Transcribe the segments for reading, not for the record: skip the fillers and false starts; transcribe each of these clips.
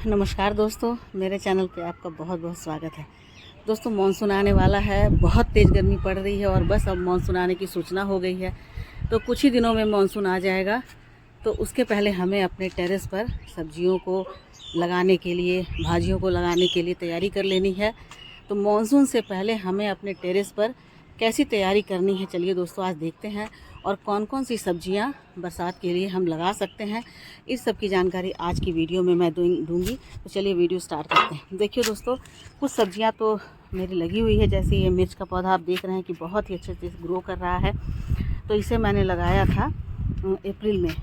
नमस्कार दोस्तों, मेरे चैनल पे आपका बहुत बहुत स्वागत है। दोस्तों, मानसून आने वाला है। बहुत तेज़ गर्मी पड़ रही है और बस अब मानसून आने की सूचना हो गई है। तो कुछ ही दिनों में मानसून आ जाएगा। तो उसके पहले हमें अपने टेरेस पर सब्जियों को लगाने के लिए, भाजियों को लगाने के लिए तैयारी कर लेनी है। तो मानसून से पहले हमें अपने टेरेस पर कैसी तैयारी करनी है, चलिए दोस्तों आज देखते हैं। और कौन कौन सी सब्जियां बरसात के लिए हम लगा सकते हैं, इस सब की जानकारी आज की वीडियो में मैं दूंगी। तो चलिए वीडियो स्टार्ट करते हैं। देखिए दोस्तों, कुछ सब्जियां तो मेरी लगी हुई है। जैसे ये मिर्च का पौधा आप देख रहे हैं कि बहुत ही अच्छे से ग्रो कर रहा है। तो इसे मैंने लगाया था अप्रैल में।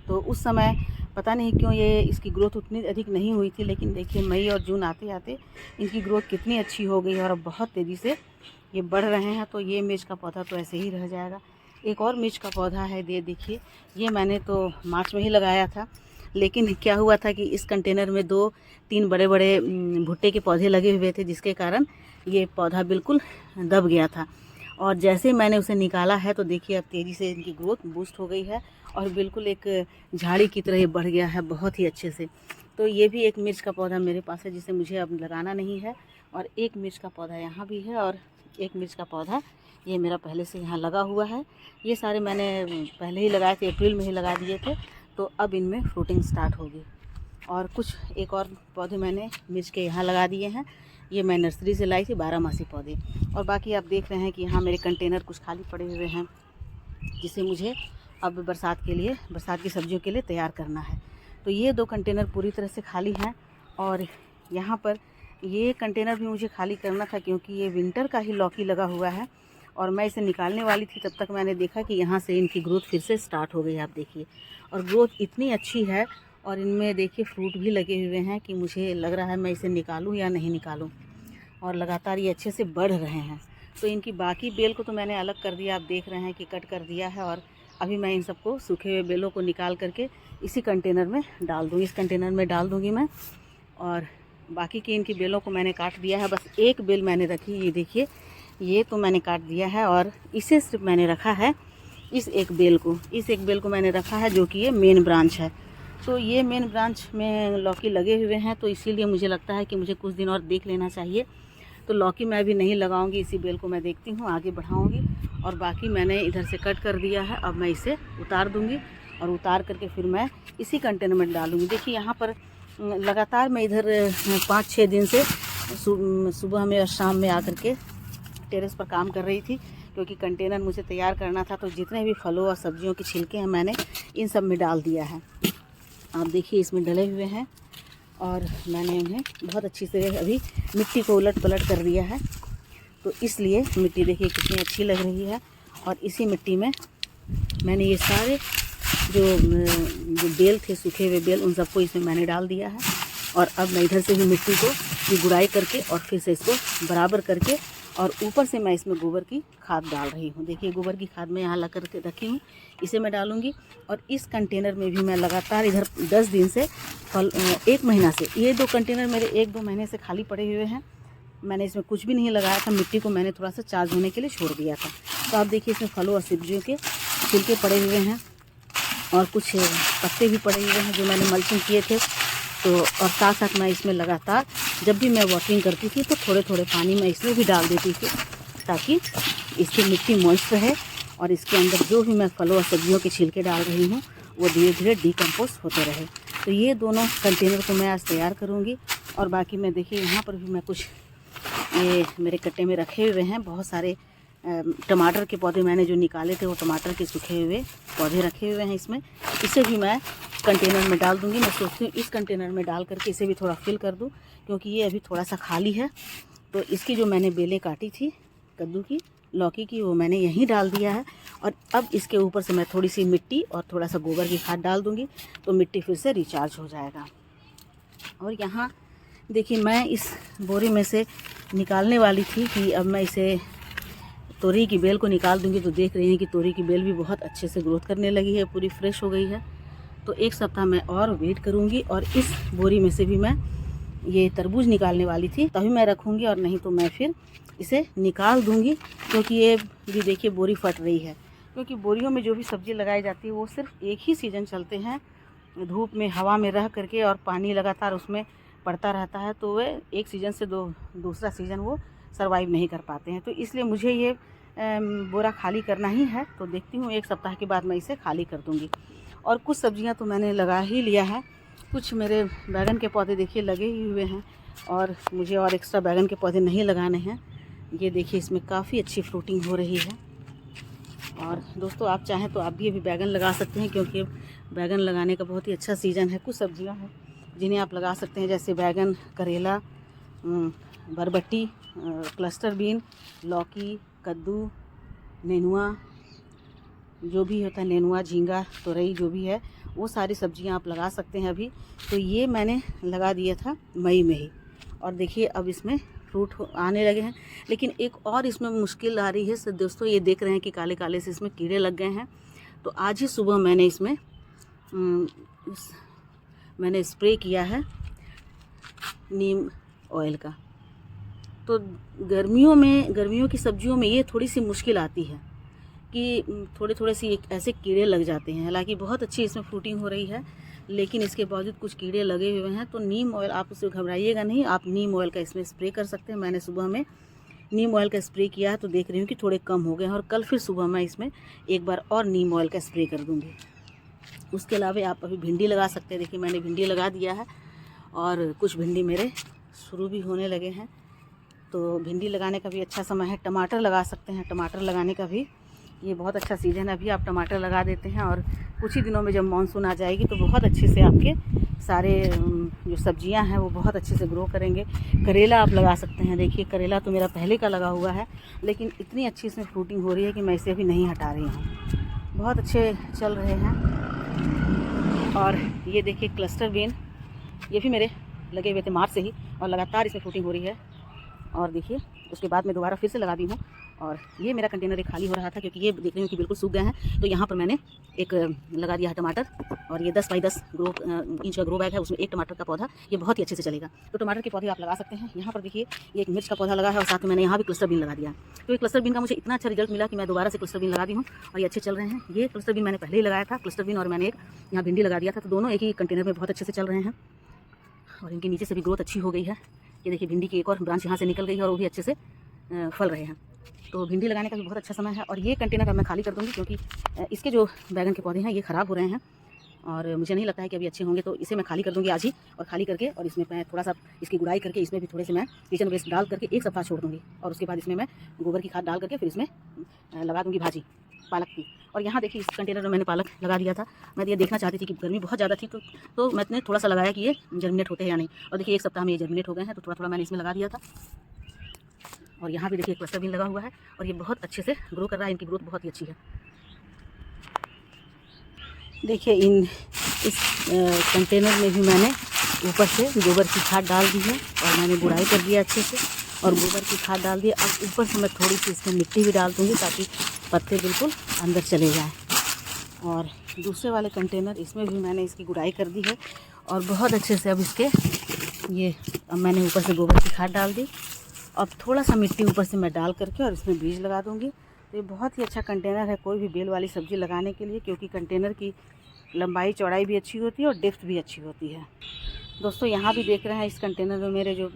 तो उस समय पता नहीं क्यों ये इसकी ग्रोथ उतनी अधिक नहीं हुई थी, लेकिन देखिए मई और जून आते आते इनकी ग्रोथ कितनी अच्छी हो गई है और अब बहुत तेज़ी से ये बढ़ रहे हैं। तो ये मिर्च का पौधा तो ऐसे ही रह जाएगा। एक और मिर्च का पौधा है, ये देखिए, ये मैंने तो मार्च में ही लगाया था। लेकिन क्या हुआ था कि इस कंटेनर में 2-3 बड़े बड़े भुट्टे के पौधे लगे हुए थे, जिसके कारण ये पौधा बिल्कुल दब गया था। और जैसे ही मैंने उसे निकाला है तो देखिए अब तेज़ी से इनकी ग्रोथ बूस्ट हो गई है और बिल्कुल एक झाड़ी की तरह ये बढ़ गया है बहुत ही अच्छे से। तो ये भी एक मिर्च का पौधा मेरे पास है, जिसे मुझे अब लगाना नहीं है। और एक मिर्च का पौधा यहाँ भी है और एक मिर्च का पौधा ये मेरा पहले से यहाँ लगा हुआ है। ये सारे मैंने पहले ही लगाए थे, अप्रैल में ही लगा दिए थे। तो अब इनमें फ्रूटिंग स्टार्ट होगी। और कुछ एक और पौधे मैंने मिर्च के यहाँ लगा दिए हैं। ये मैं नर्सरी से लाई थी, 12 मासी पौधे। और बाकी आप देख रहे हैं कि यहाँ मेरे कंटेनर कुछ खाली पड़े हुए हैं, जिसे मुझे अब बरसात की सब्जियों के लिए तैयार करना है। तो ये 2 कंटेनर पूरी तरह से खाली हैं। और यहाँ पर ये कंटेनर भी मुझे खाली करना था, क्योंकि ये विंटर का ही लौकी लगा हुआ है और मैं इसे निकालने वाली थी। तब तक मैंने देखा कि यहाँ से इनकी ग्रोथ फिर से स्टार्ट हो गई, आप देखिए। और ग्रोथ इतनी अच्छी है और इनमें देखिए फ्रूट भी लगे हुए हैं कि मुझे लग रहा है मैं इसे निकालूं या नहीं निकालूं। और लगातार ये अच्छे से बढ़ रहे हैं। तो इनकी बाकी बेल को तो मैंने अलग कर दिया, आप देख रहे हैं कि कट कर दिया है। और अभी मैं इन सबको सूखे हुए बेलों को निकाल करके इसी कंटेनर में डाल दूँगी, इस कंटेनर में डाल दूँगी मैं। और बाकी की इनकी बेलों को मैंने काट दिया है, बस एक बेल मैंने रखी, ये देखिए, ये तो मैंने काट दिया है। और इसे सिर्फ मैंने रखा है, इस एक बेल को मैंने रखा है, जो कि ये मेन ब्रांच है। तो ये मेन ब्रांच में लौकी लगे हुए हैं, तो इसीलिए मुझे लगता है कि मुझे कुछ दिन और देख लेना चाहिए। तो लौकी मैं अभी नहीं लगाऊंगी, इसी बेल को मैं देखती हूँ आगे बढ़ाऊंगी। और बाकी मैंने इधर से कट कर दिया है, अब मैं इसे उतार दूंगी और उतार करके फिर मैं इसी कंटेनर में डालूंगी। देखिए यहाँ पर लगातार मैं इधर 5-6 दिन से सुबह में और शाम में आकर के टेरेस पर काम कर रही थी, क्योंकि कंटेनर मुझे तैयार करना था। तो जितने भी फलों और सब्जियों के छिलके हैं मैंने इन सब में डाल दिया है। आप देखिए इसमें डले हुए हैं और मैंने उन्हें बहुत अच्छी से अभी मिट्टी को उलट पलट कर दिया है। तो इसलिए मिट्टी देखिए कितनी अच्छी लग रही है। और इसी मिट्टी में मैंने ये सारे जो बेल थे, सूखे हुए बेल, उन सबको इसमें मैंने डाल दिया है। और अब मैं इधर से भी मिट्टी को ये गुड़ाई करके और फिर से इसको बराबर करके और ऊपर से मैं इसमें गोबर की खाद डाल रही हूँ। देखिए गोबर की खाद मैं यहाँ ला करके रखी हूँ, इसे मैं डालूँगी। और इस कंटेनर में भी मैं लगातार इधर 10 दिन से 1 महीना से, ये 2 कंटेनर मेरे 1-2 महीने से खाली पड़े हुए हैं। मैंने इसमें कुछ भी नहीं लगाया था, मिट्टी को मैंने थोड़ा सा चार्ज होने के लिए छोड़ दिया था। तो आप देखिए इसमें फलों और सब्जियों के छिलके पड़े हुए हैं और कुछ पत्ते भी पड़े हुए हैं जो मैंने मल्चिंग किए थे। तो और साथ साथ मैं इसमें लगातार जब भी मैं वाटरिंग करती थी तो थोड़े थोड़े पानी मैं इसमें भी डाल देती थी, ताकि इसकी मिट्टी मॉइस्ट रहे और इसके अंदर जो भी मैं फलों और सब्जियों के छिलके डाल रही हूँ वो धीरे धीरे डिकम्पोस्ट होते रहे। तो ये दोनों कंटेनर को मैं आज तैयार करूँगी। और बाकी मैं देखिए यहाँ पर भी मैं कुछ ये मेरे कट्टे में रखे हुए हैं, बहुत सारे टमाटर के पौधे मैंने जो निकाले थे, वो टमाटर के सूखे हुए पौधे रखे हुए हैं इसमें। इसे भी मैं कंटेनर में डाल दूंगी। मैं सोचती हूँ इस कंटेनर में डाल करके इसे भी थोड़ा फिल कर दूँ, क्योंकि ये अभी थोड़ा सा खाली है। तो इसकी जो मैंने बेलें काटी थी कद्दू की, लौकी की, वो मैंने यहीं डाल दिया है। और अब इसके ऊपर से मैं थोड़ी सी मिट्टी और थोड़ा सा गोबर की खाद डाल दूँगी, तो मिट्टी फिर से रिचार्ज हो जाएगा। और यहाँ देखिए मैं इस बोरी में से निकालने वाली थी कि अब मैं इसे तोरी की बेल को निकाल दूंगी। तो देख रही हैं कि तोरी की बेल भी बहुत अच्छे से ग्रोथ करने लगी है, पूरी फ्रेश हो गई है। तो 1 सप्ताह मैं और वेट करूंगी और इस बोरी में से भी मैं ये तरबूज निकालने वाली थी, तभी मैं रखूंगी, और नहीं तो मैं फिर इसे निकाल दूंगी। क्योंकि ये भी देखिए बोरी फट रही है, क्योंकि बोरियों में जो भी सब्ज़ी लगाई जाती है वो सिर्फ एक ही सीज़न चलते हैं, धूप में हवा में रह करके और पानी लगातार उसमें पड़ता रहता है, तो वे एक सीज़न से दूसरा सीज़न वो सर्वाइव नहीं कर पाते हैं। तो इसलिए मुझे ये बोरा खाली करना ही है। तो देखती हूँ 1 सप्ताह के बाद मैं इसे खाली कर दूँगी। और कुछ सब्जियां तो मैंने लगा ही लिया है। कुछ मेरे बैगन के पौधे देखिए लगे ही हुए हैं, और मुझे और एक्स्ट्रा बैगन के पौधे नहीं लगाने हैं। ये देखिए इसमें काफ़ी अच्छी फ्रूटिंग हो रही है। और दोस्तों आप चाहें तो आप भी अभी बैगन लगा सकते हैं, क्योंकि बैगन लगाने का बहुत ही अच्छा सीज़न है। कुछ सब्जियां हैं जिन्हें आप लगा सकते हैं, जैसे बैगन, करेला, बरबट्टी, क्लस्टर बीन, लौकी, कद्दू, नेनुआ, जो भी होता है, नेनुआ, झींगा, तोरई, जो भी है वो सारी सब्जियां आप लगा सकते हैं अभी। तो ये मैंने लगा दिया था मई में ही, और देखिए अब इसमें फ्रूट आने लगे हैं। लेकिन एक और इसमें मुश्किल आ रही है दोस्तों, ये देख रहे हैं कि काले काले से इसमें कीड़े लग गए हैं। तो आज ही सुबह मैंने इसमें मैंने स्प्रे किया है नीम ऑयल का। तो गर्मियों की सब्जियों में ये थोड़ी सी मुश्किल आती है कि थोड़े सी ऐसे कीड़े लग जाते हैं। हालांकि बहुत अच्छी इसमें फ्रूटिंग हो रही है, लेकिन इसके बावजूद कुछ कीड़े लगे हुए हैं। तो नीम ऑयल, आप उससे घबराइएगा नहीं, आप नीम ऑयल का इसमें स्प्रे कर सकते हैं। मैंने सुबह में नीम ऑयल का स्प्रे किया है, तो देख रही हूँ कि थोड़े कम हो गए हैं, और कल फिर सुबह मैं इसमें एक बार और नीम ऑयल का स्प्रे कर दूँगी। उसके अलावा आप अभी भिंडी लगा सकते हैं। देखिए मैंने भिंडी लगा दिया है, और कुछ भिंडी मेरे शुरू भी होने लगे हैं। तो भिंडी लगाने का भी अच्छा समय है। टमाटर लगा सकते हैं, टमाटर लगाने का भी ये बहुत अच्छा सीज़न है। अभी आप टमाटर लगा देते हैं, और कुछ ही दिनों में जब मानसून आ जाएगी तो बहुत अच्छे से आपके सारे जो सब्जियां हैं वो बहुत अच्छे से ग्रो करेंगे। करेला आप लगा सकते हैं। देखिए करेला तो मेरा पहले का लगा हुआ है, लेकिन इतनी अच्छी इसमें फ्रूटिंग हो रही है कि मैं इसे अभी नहीं हटा रही हूँ। बहुत अच्छे चल रहे हैं। और ये देखिए क्लस्टर बीन, ये भी मेरे लगे हुए थे मार्च से ही, और लगातार इसमें फ्रूटिंग हो रही है। और देखिए उसके बाद मैं दोबारा फिर से लगा दी हूँ। और ये मेरा कंटेनर एक खाली हो रहा था, क्योंकि ये देख रही हूँ कि बिल्कुल सूख गए हैं। तो यहाँ पर मैंने एक लगा दिया है टमाटर, और ये 10 बाई 10 इंच का ग्रो बैग है, उसमें एक टमाटर का पौधा, ये बहुत ही अच्छे से चलेगा। तो टमाटर के पौधे आप लगा सकते हैं। यहाँ पर देखिए ये एक मिर्च का पौधा लगा है, और साथ में मैंने यहाँ भी क्लस्टर बीन लगा दिया। तो ये क्लस्टर बीन का मुझे इतना अच्छा रिजल्ट मिला कि मैं दोबारा से क्लस्टर बीन लगा दी हूँ, और ये अच्छे चल रहे हैं। ये क्लस्टर बीन मैंने पहले ही लगाया था, क्लस्टर बीन, और मैंने एक यहाँ भिंडी लगा दिया था। तो दोनों एक ही कंटेनर में बहुत अच्छे से चल रहे हैं, और इनके नीचे से भी ग्रोथ अच्छी हो गई है। ये देखिए भिंडी की एक और ब्रांच यहाँ से निकल गई है, और वो भी अच्छे से फल रहे हैं। तो भिंडी लगाने का भी बहुत अच्छा समय है। और ये कंटेनर अब मैं खाली कर दूँगी, क्योंकि इसके जो बैगन के पौधे हैं ये ख़राब हो रहे हैं, और मुझे नहीं लगता है कि अभी अच्छे होंगे। तो इसे मैं खाली कर दूँगी आज ही, और खाली करके और इसमें मैं थोड़ा सा इसकी गुड़ाई करके इसमें भी थोड़े से मैं किचन वेस्ट डाल करके 1 सप्ताह छोड़ दूँगी। और उसके बाद इसमें मैं गोबर की खाद डाल करके फिर इसमें लगा दूँगी भाजी पालक की। और यहाँ देखिए इस कंटेनर में मैंने पालक लगा दिया था। मैं ये देखना चाहती थी कि गर्मी बहुत ज़्यादा थी, तो मैंने थोड़ा सा लगाया कि ये जर्मिनेट होते हैं या नहीं। और देखिए 1 सप्ताह में ये जर्मिनेट हो गए हैं, तो थोड़ा थोड़ा मैंने इसमें लगा दिया था। और यहाँ भी देखिए क्लस्टर बीन लगा हुआ है, और ये बहुत अच्छे से ग्रो कर रहा है। इनकी ग्रोथ बहुत ही अच्छी है। देखिए इस कंटेनर में भी मैंने ऊपर से गोबर की खाद डाल दी है, और मैंने गुड़ाई कर दिया अच्छे से, और गोबर की खाद डाल दी। अब ऊपर से मैं थोड़ी सी इसमें मिट्टी भी डाल दूँगी, ताकि पत्ते बिल्कुल अंदर चले जाएँ। और दूसरे वाले कंटेनर, इसमें भी मैंने इसकी गुड़ाई कर दी है, और बहुत अच्छे से अब इसके अब मैंने ऊपर से गोबर की खाद डाल दी। अब थोड़ा सा मिट्टी ऊपर से मैं डाल करके और इसमें बीज लगा दूँगी। तो ये बहुत ही अच्छा कंटेनर है कोई भी बेल वाली सब्ज़ी लगाने के लिए, क्योंकि कंटेनर की लंबाई चौड़ाई भी अच्छी होती है और डेप्थ भी अच्छी होती है। दोस्तों यहाँ भी देख रहे हैं इस कंटेनर में मेरे जो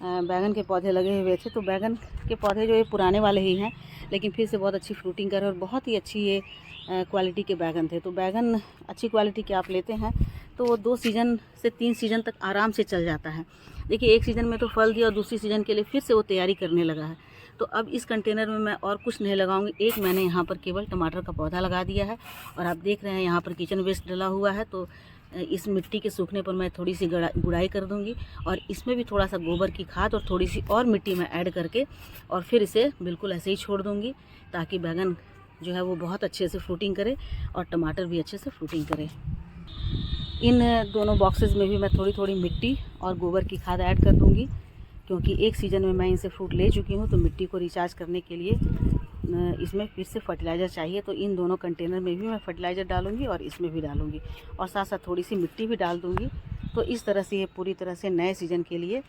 बैगन के पौधे लगे हुए थे। तो बैगन के पौधे जो ये पुराने वाले ही हैं, लेकिन फिर से बहुत अच्छी फ्रूटिंग कर रहे हैं, और बहुत ही अच्छी ये क्वालिटी के बैगन थे। तो बैगन अच्छी क्वालिटी के आप लेते हैं तो वो 2 सीज़न से 3 सीज़न तक आराम से चल जाता है। देखिए एक सीज़न में तो फल दिया, और दूसरी सीज़न के लिए फिर से वो तैयारी करने लगा है। तो अब इस कंटेनर में मैं और कुछ नहीं लगाऊंगी। एक मैंने यहाँ पर केवल टमाटर का पौधा लगा दिया है, और आप देख रहे हैं यहाँ पर किचन वेस्ट डला हुआ है। तो इस मिट्टी के सूखने पर मैं थोड़ी सी गुड़ाई कर दूंगी, और इसमें भी थोड़ा सा गोबर की खाद और थोड़ी सी और मिट्टी में ऐड करके, और फिर इसे बिल्कुल ऐसे ही छोड़ दूंगी, ताकि बैगन जो है वो बहुत अच्छे से फ्रूटिंग करे, और टमाटर भी अच्छे से फ्रूटिंग करे। इन दोनों बॉक्सेस में भी मैं थोड़ी थोड़ी मिट्टी और गोबर की खाद ऐड कर दूंगी, क्योंकि एक सीज़न में मैं इनसे फ्रूट ले चुकी हूँ। तो मिट्टी को रिचार्ज करने के लिए इसमें फिर से फर्टिलाइज़र चाहिए। तो इन दोनों कंटेनर में भी मैं फर्टिलाइज़र डालूंगी, और इसमें भी डालूंगी, और साथ साथ थोड़ी सी मिट्टी भी डाल दूंगी। तो इस तरह से ये पूरी तरह से नए सीज़न के लिए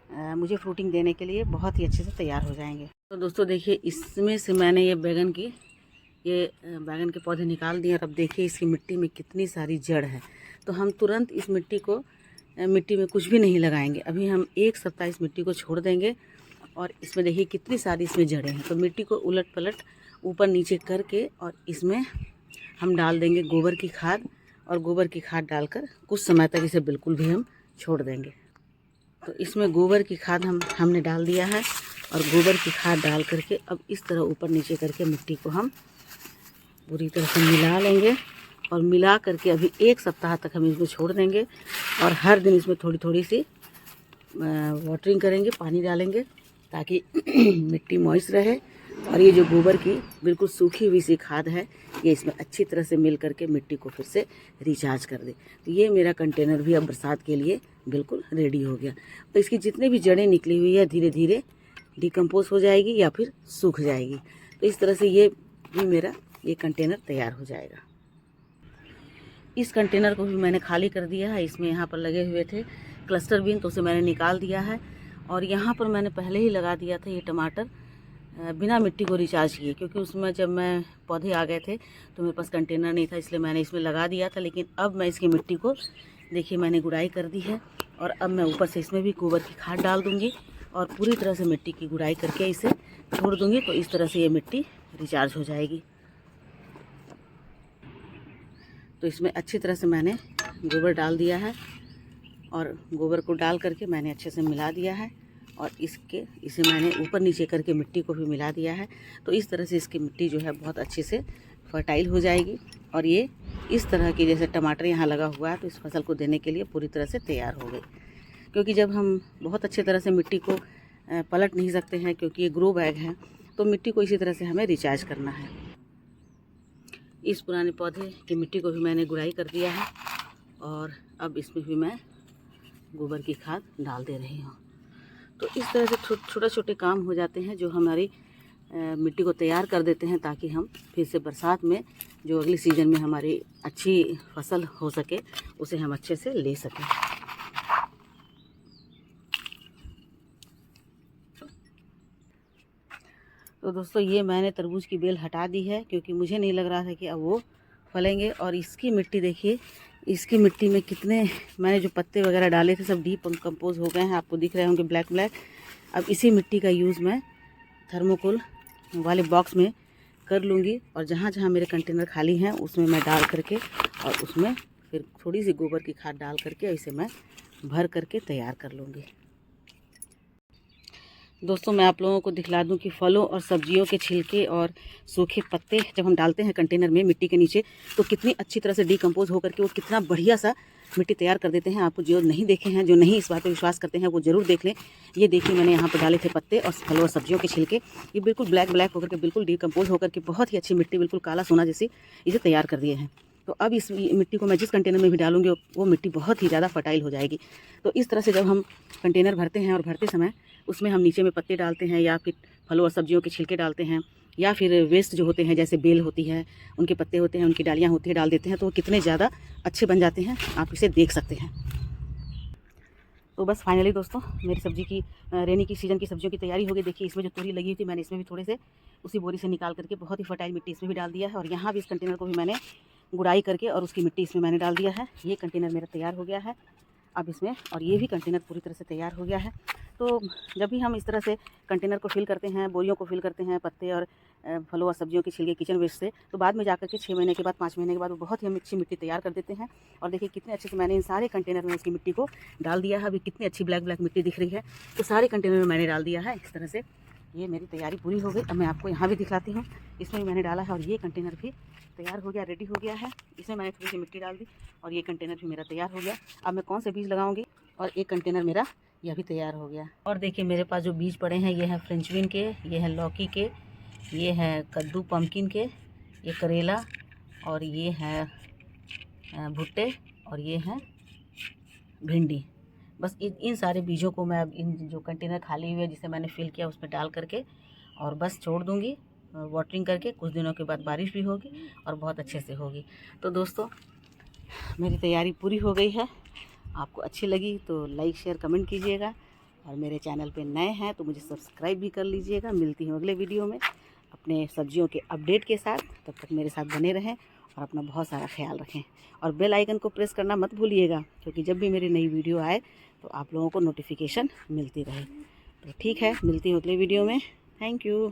मुझे फ्रूटिंग देने के लिए बहुत ही अच्छे से तैयार हो जाएंगे। तो दोस्तों देखिए इसमें से मैंने ये बैगन की ये बैगन के पौधे निकाल दिए और अब देखिए इसकी मिट्टी में कितनी सारी जड़ है। तो हम तुरंत इस मिट्टी में कुछ भी नहीं लगाएंगे। अभी हम 1 सप्ताह इस मिट्टी को छोड़ देंगे और इसमें देखिए कितनी सारी इसमें जड़ें हैं। तो मिट्टी को उलट पलट ऊपर नीचे करके और इसमें हम डाल देंगे गोबर की खाद, और गोबर की खाद डालकर कुछ समय तक इसे बिल्कुल भी हम छोड़ देंगे। तो इसमें गोबर की खाद हमने डाल दिया है और गोबर की खाद डाल करके अब इस तरह ऊपर नीचे करके मिट्टी को हम पूरी तरह से मिला लेंगे और मिला करके अभी 1 सप्ताह तक हम इसमें छोड़ देंगे और हर दिन इसमें थोड़ी थोड़ी सी वाटरिंग करेंगे, पानी डालेंगे ताकि मिट्टी मॉइस्ट रहे और ये जो गोबर की बिल्कुल सूखी हुई सी खाद है ये इसमें अच्छी तरह से मिल करके मिट्टी को फिर से रिचार्ज कर दे। तो ये मेरा कंटेनर भी अब बरसात के लिए बिल्कुल रेडी हो गया। तो इसकी जितनी भी जड़ें निकली हुई है धीरे धीरे डिकम्पोज हो जाएगी या फिर सूख जाएगी। तो इस तरह से ये भी मेरा ये कंटेनर तैयार हो जाएगा। इस कंटेनर को भी मैंने खाली कर दिया है। इसमें यहाँ पर लगे हुए थे क्लस्टर बीन, तो उसे मैंने निकाल दिया है और यहाँ पर मैंने पहले ही लगा दिया था ये टमाटर बिना मिट्टी को रिचार्ज किए, क्योंकि उसमें जब मैं पौधे आ गए थे तो मेरे पास कंटेनर नहीं था, इसलिए मैंने इसमें लगा दिया था। लेकिन अब मैं इसकी मिट्टी को देखिए मैंने गुड़ाई कर दी है और अब मैं ऊपर से इसमें भी गोबर की खाद डाल दूँगी और पूरी तरह से मिट्टी की गुड़ाई करके इसे छोड़ दूँगी। तो इस तरह से ये मिट्टी रिचार्ज हो जाएगी। तो इसमें अच्छी तरह से मैंने गोबर डाल दिया है और गोबर को डाल करके मैंने अच्छे से मिला दिया है और इसे मैंने ऊपर नीचे करके मिट्टी को भी मिला दिया है। तो इस तरह से इसकी मिट्टी जो है बहुत अच्छे से फर्टाइल हो जाएगी और ये इस तरह की जैसे टमाटर यहाँ लगा हुआ है तो इस फसल को देने के लिए पूरी तरह से तैयार हो गई। क्योंकि जब हम बहुत अच्छी तरह से मिट्टी को पलट नहीं सकते हैं क्योंकि ये ग्रो बैग है, तो मिट्टी को इसी तरह से हमें रिचार्ज करना है। इस पुराने पौधे की मिट्टी को भी मैंने गुड़ाई कर दिया है और अब इसमें भी मैं गोबर की खाद डाल दे रही हूँ। तो इस तरह से छोटे छोटे काम हो जाते हैं जो हमारी मिट्टी को तैयार कर देते हैं ताकि हम फिर से बरसात में जो अगले सीज़न में हमारी अच्छी फसल हो सके उसे हम अच्छे से ले सकें। तो दोस्तों ये मैंने तरबूज की बेल हटा दी है क्योंकि मुझे नहीं लग रहा था कि अब वो फलेंगे। और इसकी मिट्टी देखिए, इसकी मिट्टी में कितने मैंने जो पत्ते वगैरह डाले थे सब कंपोज हो गए हैं, आपको दिख रहे होंगे ब्लैक ब्लैक। अब इसी मिट्टी का यूज़ मैं थर्मोकोल वाले बॉक्स में कर लूँगी और जहाँ जहाँ मेरे कंटेनर खाली हैं उसमें मैं डाल करके और उसमें फिर थोड़ी सी गोबर की खाद डाल करके इसे मैं भर करके तैयार कर लूँगी। दोस्तों मैं आप लोगों को दिखला दूं कि फलों और सब्जियों के छिलके और सूखे पत्ते जब हम डालते हैं कंटेनर में मिट्टी के नीचे तो कितनी अच्छी तरह से डिकम्पोज होकर के वो कितना बढ़िया सा मिट्टी तैयार कर देते हैं। आपको जो नहीं देखे हैं, जो नहीं इस बात पर विश्वास करते हैं वो ज़रूर देख लें। ये देखिए मैंने यहाँ पर डाले थे पत्ते और फलों और सब्जियों के छिलके, ये बिल्कुल ब्लैक ब्लैक होकर के बिल्कुल डिकम्पोज होकर के बहुत ही अच्छी मिट्टी, बिल्कुल काला सोना जैसी इसे तैयार कर दिए हैं। तो अब इस मिट्टी को मैं जिस कंटेनर में भी डालूंगी वो मिट्टी बहुत ही ज़्यादा फर्टाइल हो जाएगी। तो इस तरह से जब हम कंटेनर भरते हैं और भरते समय उसमें हम नीचे में पत्ते डालते हैं या फिर फलों और सब्जियों के छिलके डालते हैं या फिर वेस्ट जो होते हैं जैसे बेल होती है, उनके पत्ते होते हैं, उनकी डालियाँ होती हैं, डाल देते हैं तो वो कितने ज़्यादा अच्छे बन जाते हैं, आप इसे देख सकते हैं। तो बस फाइनली दोस्तों मेरी सब्ज़ी की रेनी की सीज़न की सब्जियों की तैयारी हो गई। देखिए इसमें जो तोरी लगी हुई थी मैंने इसमें भी थोड़े से उसी बोरी से निकाल करके बहुत ही फर्टाइल मिट्टी इसमें भी डाल दिया है और यहाँ भी इस कंटेनर को भी मैंने गुड़ाई करके और उसकी मिट्टी इसमें मैंने डाल दिया है। ये कंटेनर मेरा तैयार हो गया है अब इसमें, और ये भी कंटेनर पूरी तरह से तैयार हो गया है। तो जब भी हम इस तरह से कंटेनर को फिल करते हैं, बोरियों को फिल करते हैं पत्ते और फलों और सब्जियों के छिलके किचन वेस्ट से, तो बाद में जाकर के 6 महीने के बाद 5 महीने के बाद वो बहुत ही अच्छी मिट्टी तैयार कर देते हैं। और देखिए कितने अच्छे से मैंने इन सारे कंटेनर में उसकी मिट्टी को डाल दिया है। अभी कितनी अच्छी ब्लैक ब्लैक मिट्टी दिख रही है, तो सारे कंटेनर में मैंने डाल दिया है। इस तरह से ये मेरी तैयारी पूरी हो गई। अब मैं आपको यहाँ भी दिखलाती हूँ, इसमें भी मैंने डाला है और ये कंटेनर भी तैयार हो गया, रेडी हो गया है। इसमें मैंने थोड़ी सी मिट्टी डाल दी और ये कंटेनर भी मेरा तैयार हो गया। अब मैं कौन से बीज लगाऊंगी और एक कंटेनर मेरा यह भी तैयार हो गया। और देखिए मेरे पास जो बीज पड़े हैं ये हैं फ्रेंच बीन के, ये हैं लौकी के, ये हैं कद्दू पम्पकिन के, ये करेला और ये हैं भुट्टे और ये हैं भिंडी। बस इन सारे बीजों को मैं अब इन जो कंटेनर खाली हुए जिसे मैंने फिल किया उसमें डाल करके और बस छोड़ दूँगी वाटरिंग करके। कुछ दिनों के बाद बारिश भी होगी और बहुत अच्छे से होगी। तो दोस्तों मेरी तैयारी पूरी हो गई है। आपको अच्छी लगी तो लाइक शेयर कमेंट कीजिएगा और मेरे चैनल पे नए हैं तो मुझे सब्सक्राइब भी कर लीजिएगा। मिलती हूँ अगले वीडियो में। अपने सब्जियों के अपडेट के साथ। तब तक मेरे साथ बने रहें और अपना बहुत सारा ख्याल रखें और बेल आइकन को प्रेस करना मत भूलिएगा, क्योंकि जब भी मेरी नई वीडियो आए तो आप लोगों को नोटिफिकेशन मिलती रहे। तो ठीक है, मिलती हूँ अगले वीडियो में। Thank you.